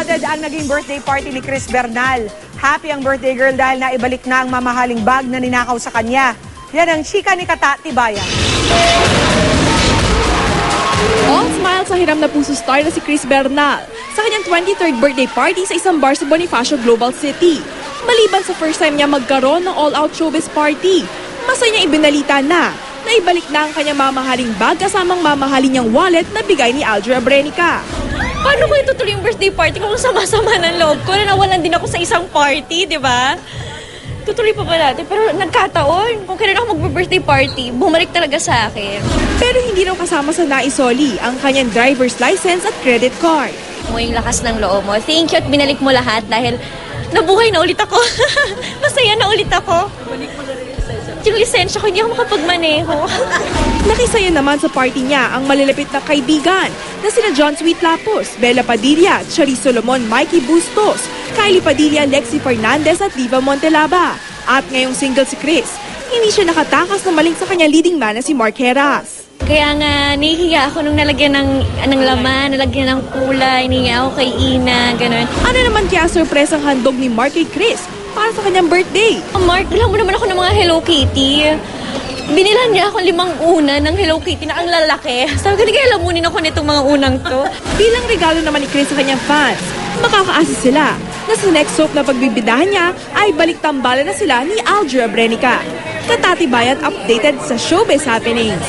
Loaded ang naging birthday party ni Chris Bernal. Happy ang birthday girl dahil naibalik na ang mamahaling bag na ninakaw sa kanya. Yan ang chika ni Kata Tibayan. All smile sa hiram na puso star na si Chris Bernal sa kanyang 23rd birthday party sa isang bar sa Bonifacio Global City. Maliban sa first time niya magkaroon ng all-out showbiz party, masaya niya ibinalita na ibalik na ang kanyang mamahaling bag kasamang mamahalin niyang wallet na bigay ni Aldra Brenica. Paano ko itutuloy yung birthday party kung sama-sama ng loob ko na nawalan din ako sa isang party, di ba? Tutuloy pa ba natin? Pero nagkataon, kung kailan ako mag-birthday party, bumalik talaga sa akin. Pero hindi raw kasama sa naisoli ang kanyang driver's license at credit card. Mo yung lakas ng loob mo. Thank you at binalik mo lahat dahil nabuhay na ulit ako. Masaya na ulit ako. Balik mo na rin yung lisensya ko, hindi ako makapagmaneho. Nakisaya naman sa party niya ang malilapit na kaibigan na sina John Sweet Lapus, Bella Padilla, Charis Solomon, Mikey Bustos, Kylie Padilla, Lexi Fernandez at Diva Montelaba. At ngayong single si Chris, hindi siya nakatakas na maling sa kanya leading man na si Mark Heras. Kaya nga, nahihiya ako nung nalagyan ng laman, nalagyan ng kulay, nahihiya ako kay Ina, gano'n. Ano naman kaya sorpresang handog ni Mark kay Chris para sa kanyang birthday? Mark, bilang mo naman ako ng mga Hello Kitty. Binilhan niya ako 5 una ng Hello Kitty na ang lalaki. Sabi ko, hindi kaya lamunin ako nitong mga unang to. Bilang regalo naman ni Chris sa kanyang fans, makakaasa sila na sa next soap na pagbibidahan niya ay balik tambalan na sila ni Aldra Brenica. Katatibayan updated sa showbiz happenings.